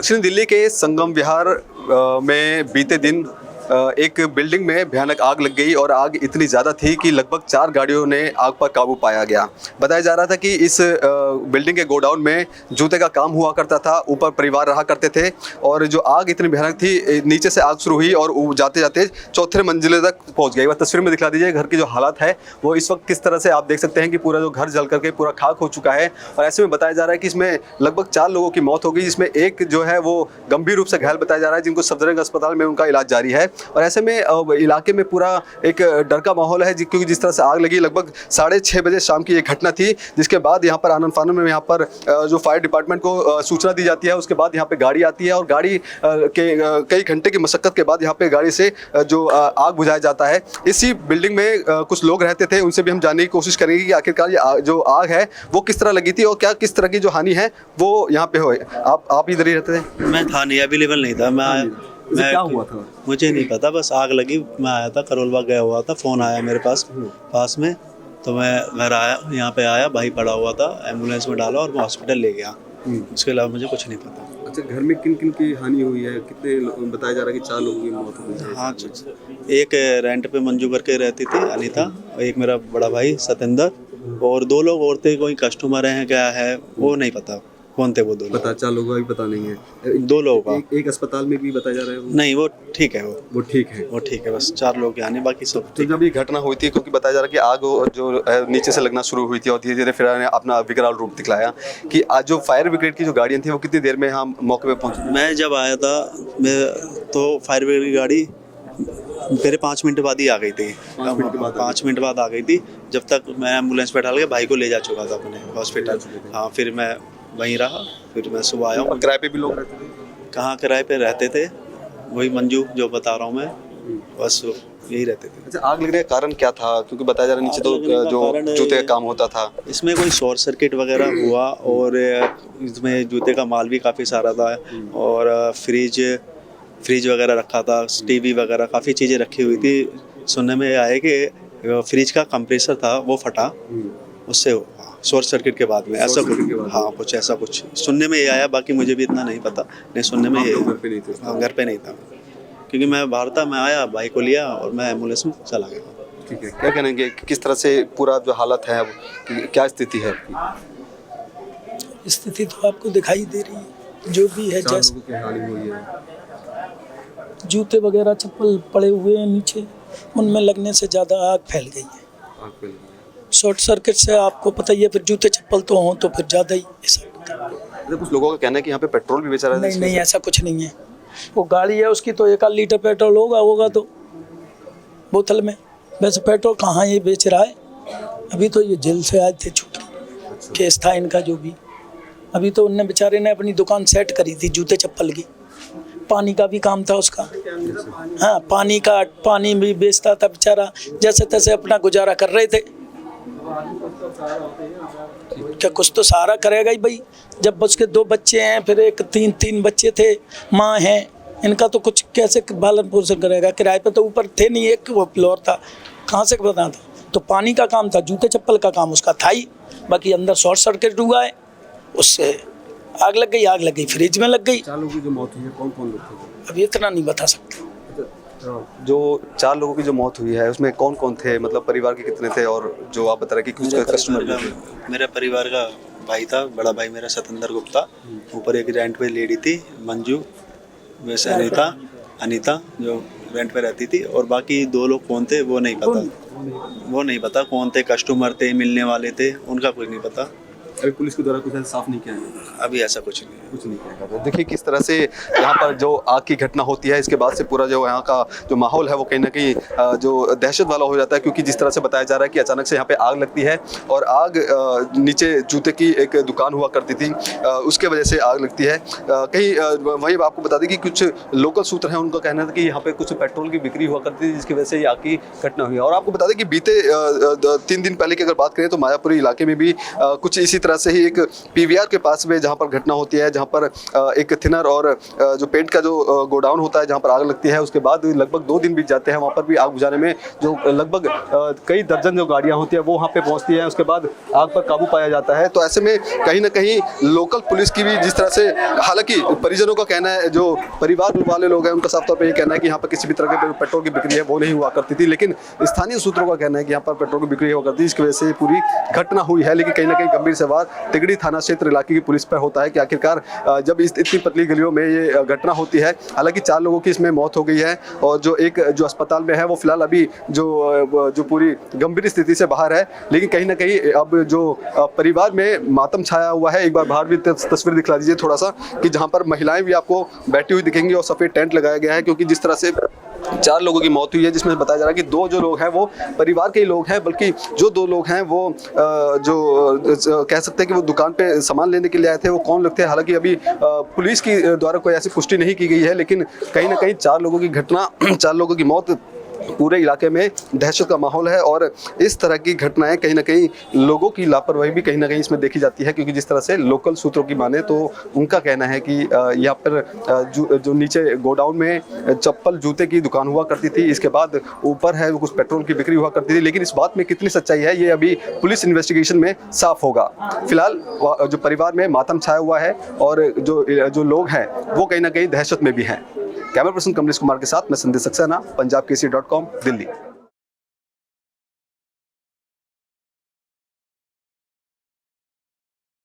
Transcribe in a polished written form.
दक्षिण दिल्ली के संगम विहार में बीते दिन एक बिल्डिंग में भयानक आग लग गई और आग इतनी ज़्यादा थी कि लगभग 4 गाड़ियों ने आग पर काबू पाया गया। बताया जा रहा था कि इस बिल्डिंग के गोडाउन में जूते का काम हुआ करता था, ऊपर परिवार रहा करते थे और जो आग इतनी भयानक थी, नीचे से आग शुरू हुई और जाते जाते 4थे मंजिले तक पहुंच गई। वह तस्वीर में दिखला दीजिए घर की जो हालात है वो इस वक्त किस तरह से आप देख सकते हैं कि पूरा जो घर जल करके पूरा खाक हो चुका है। और ऐसे में बताया जा रहा है कि इसमें लगभग 4 लोगों की मौत हो गई, जिसमें एक जो है वो गंभीर रूप से घायल बताया जा रहा है, जिनको सफदरजंग अस्पताल में उनका इलाज जारी है। और ऐसे में इलाके में पूरा एक डर का माहौल है, क्योंकि जिस तरह से आग लगी लगभग 6:30 बजे शाम की ये घटना थी, जिसके बाद यहाँ पर आनन फानन में यहाँ पर जो फायर डिपार्टमेंट को सूचना दी जाती है, उसके बाद यहाँ पे गाड़ी आती है और गाड़ी के कई घंटे की मशक्कत के बाद यहाँ पे गाड़ी से जो आग बुझाया जाता है। इसी बिल्डिंग में कुछ लोग रहते थे, उनसे भी हम जानने की कोशिश करेंगे कि आखिरकार ये जो आग है वो किस तरह लगी थी और क्या किस तरह की जो हानि है वो यहाँ पे हुई। आप इधर ही रहते थे? मैं था नहीं, अवेलेबल नहीं था। मैं क्या हुआ था? मुझे नहीं पता, बस आग लगी। मैं आया था, करोलबाग गया हुआ था, फ़ोन आया मेरे पास में, तो मैं घर आया, यहाँ पे आया, भाई पड़ा हुआ था, एम्बुलेंस में डाला और मैं हॉस्पिटल ले गया। उसके अलावा मुझे कुछ नहीं पता। अच्छा, घर में किन किन की हानि हुई है? कितने बताया जा रहा है कि 4 लोगों की मौत हुई है? हाँ, एक रेंट पे मंजू करके रहती थी अनीता, एक मेरा बड़ा भाई सतेंद्र, और 2 लोग और थे। कोई कस्टमर हैं क्या है वो नहीं पता कौन थे वो 2 लोग। पता 4 लोगों का भी पता नहीं है। 2 लोगों का एक अस्पताल में भी बताया जा रहा है वो? नहीं, वो ठीक है, वो ठीक है, वो ठीक है। बस 4 लोग आने, बाकी सब तो जब ये घटना हुई थी, क्योंकि बताया जा रहा है कि आग जो नीचे से लगना शुरू हुई थी और धीरे धीरे फिर अपना विकराल रूप दिखलाया, कि आज जो फायर ब्रिगेड की जो गाड़ियाँ थी वो कितनी देर में हम मौके पे पहुँची? मैं जब आया था तो फायर ब्रिगेड की गाड़ी मेरे 5 मिनट बाद ही आ गई थी। 5 मिनट बाद आ गई थी। जब तक मैं एम्बुलेंस पे डाल के भाई को ले जा चुका था अपने हॉस्पिटल। हाँ, फिर मैं वहीं रहा, फिर मैं सुबह आया हूँ। किराए पे भी लोग रहते थे? कहाँ किराए पे रहते थे? वही मंजू जो बता रहा हूँ मैं, बस यही रहते थे। अच्छा, आग लगने का कारण क्या था? क्योंकि बताया जा रहा है नीचे तो जो जूते का काम होता था, इसमें कोई शॉर्ट सर्किट वगैरह हुआ और इसमें जूते का माल भी काफ़ी सारा था और फ्रिज वगैरह रखा था, टीवी वगैरह काफ़ी चीज़ें रखी हुई थी। सुनने में आया कि फ्रिज का कंप्रेसर था वो फटा, उससे शॉर्ट सर्किट के बाद में ऐसा कुछ, हाँ कुछ ऐसा कुछ सुनने में ये आया। बाकी मुझे भी इतना नहीं पता, नहीं सुनने में ये घर पे नहीं था, क्योंकि मैं बाहर था। मैं आया, भाई को लिया और मैं एम्बुलेंस में चला गया। ठीक है, क्या कहेंगे किस तरह से पूरा जो हालत है, क्या स्थिति है? स्थिति तो आपको दिखाई दे रही है, जो भी है। जैसे हुई है, जूते वगैरह चप्पल पड़े हुए हैं नीचे, उनमें लगने से ज़्यादा आग फैल गई है। शॉर्ट सर्किट से आपको पता ही है, फिर जूते चप्पल तो हों तो फिर ज़्यादा ही ऐसा होता है। कुछ लोगों का कहना है कि यहाँ पे पेट्रोल भी बेचा रहा है। नहीं, ऐसा कुछ नहीं है। वो गाड़ी है उसकी तो 1 लीटर पेट्रोल होगा तो बोतल में। वैसे पेट्रोल कहाँ ये बेच रहा है? अभी तो ये जेल से आए थे, छुट्टी केस था इनका जो भी। अभी तो उनने बेचारे ने अपनी दुकान सेट करी थी जूते चप्पल की। पानी का भी काम था उसका। हाँ, पानी भी बेचता था बेचारा, जैसे तैसे अपना गुजारा कर रहे थे। क्या कुछ तो सहारा करेगा ही भाई। जब उसके 2 बच्चे हैं, फिर एक 3 बच्चे थे, माँ है, इनका तो कुछ कैसे पालन पोषण करेगा? किराए पे तो ऊपर थे नहीं, एक वो फ्लोर था, कहाँ से बता था? तो पानी का काम था, जूते चप्पल का काम उसका था ही। बाकी अंदर शॉर्ट सर्किट हुआ है, उससे आग लग गई, फ्रिज में लग गई। 4 लोगों की जो मौत हुई है, कौन लोग थे? अभी इतना नहीं बता सकता। जो 4 लोगों की जो मौत हुई है उसमें कौन थे? मतलब परिवार के कितने थे? और जो आप बता रहे कि कुछ कस्टमर, मेरे परिवार का भाई था, बड़ा भाई मेरा सतेंद्र गुप्ता, ऊपर एक रेंट पे लेडी थी मंजू, वैसे अनीता जो रेंट पे रहती थी, और बाकी 2 लोग कौन थे वो नहीं पता कौन थे। कस्टमर थे, मिलने वाले थे, उनका कुछ नहीं पता। अभी पुलिस के द्वारा कुछ ऐसा साफ नहीं किया है? अभी ऐसा कुछ नहीं किया। देखिए किस तरह से यहाँ पर जो आग की घटना होती है, इसके बाद से पूरा जो यहाँ का जो माहौल है वो कहीं ना कहीं जो दहशत वाला हो जाता है, क्योंकि जिस तरह से बताया जा रहा है कि अचानक से यहाँ पे आग लगती है और आग नीचे जूते की एक दुकान हुआ करती थी, उसके वजह से आग लगती है। कहीं वहीं आपको बता दें कि कुछ लोकल सूत्र हैं, उनका कहना था कि यहाँ पे कुछ पेट्रोल की बिक्री हुआ करती थी, जिसकी वजह से ये आग की घटना हुई है। और आपको बता दें कि बीते 3 दिन पहले की अगर बात करें तो मायापुरी इलाके में भी कुछ इसी तरह तरह से ही एक पीवीआर के पास में जहाँ पर घटना होती है, जहाँ पर एक थिनर और जो पेंट का जो गोडाउन होता है जहाँ पर आग लगती है, उसके बाद लगभग 2 दिन बीत जाते हैं। वहाँ पर भी आग बुझाने में जो लगभग कई दर्जन जो गाड़ियाँ होती है वो वहाँ पे पहुँचती हैं, उसके बाद आग पर काबू पाया जाता है। तो ऐसे में कहीं ना कहीं लोकल पुलिस की भी जिस तरह से, हालांकि परिजनों का कहना है, जो परिवार वाले लोग हैं उनका साफ तौर पर ये कहना है कि यहाँ पर किसी भी तरह के पेट्रोल की बिक्री है वो नहीं हुआ करती थी, लेकिन स्थानीय सूत्रों का कहना है कि यहाँ पर पेट्रोल की बिक्री हुआ करती है, इसकी वजह से ये पूरी घटना हुई है। लेकिन कहीं ना कहीं गंभीर सवाल तिगड़ी थाना क्षेत्र इलाके की पुलिस पर होता है कि आखिरकार जब इतनी पतली गलियों में ये घटना होती है, हालांकि 4 लोगों की इसमें मौत हो गई है और जो एक जो अस्पताल में है वो फिलहाल अभी जो पूरी गंभीर स्थिति से बाहर है। लेकिन कहीं ना कहीं अब जो परिवार में मातम छाया हुआ है, एक बार बाहर भी तस्वीर दिखला दीजिए थोड़ा सा, कि जहाँ पर महिलाएं भी आपको बैठी हुई दिखेंगी और सफ़ेद टेंट लगाया गया है, क्योंकि जिस तरह से 4 लोगों की मौत हुई है, जिसमें बताया जा रहा है कि 2 जो लोग हैं वो परिवार के ही लोग हैं, बल्कि जो 2 लोग हैं वो जो कह सकते हैं कि वो दुकान पे सामान लेने के लिए आए थे, वो कौन लोग थे हालांकि अभी पुलिस की द्वारा कोई ऐसी पुष्टि नहीं की गई है। लेकिन कहीं ना कहीं 4 लोगों की घटना, 4 लोगों की मौत, पूरे इलाके में दहशत का माहौल है। और इस तरह की घटनाएं कहीं ना कहीं लोगों की लापरवाही भी कहीं ना कहीं इसमें देखी जाती है, क्योंकि जिस तरह से लोकल सूत्रों की माने तो उनका कहना है कि यहाँ पर जो नीचे गोडाउन में चप्पल जूते की दुकान हुआ करती थी, इसके बाद ऊपर है कुछ पेट्रोल की बिक्री हुआ करती थी। लेकिन इस बात में कितनी सच्चाई है ये अभी पुलिस इन्वेस्टिगेशन में साफ होगा। फिलहाल जो परिवार में मातम छाया हुआ है और जो लोग हैं वो कहीं ना कहीं दहशत में भी हैं। कैमरा पर्सन कमलेश कुमार के साथ मैं संदेश सक्सेना, पंजाब केसरी.com, दिल्ली।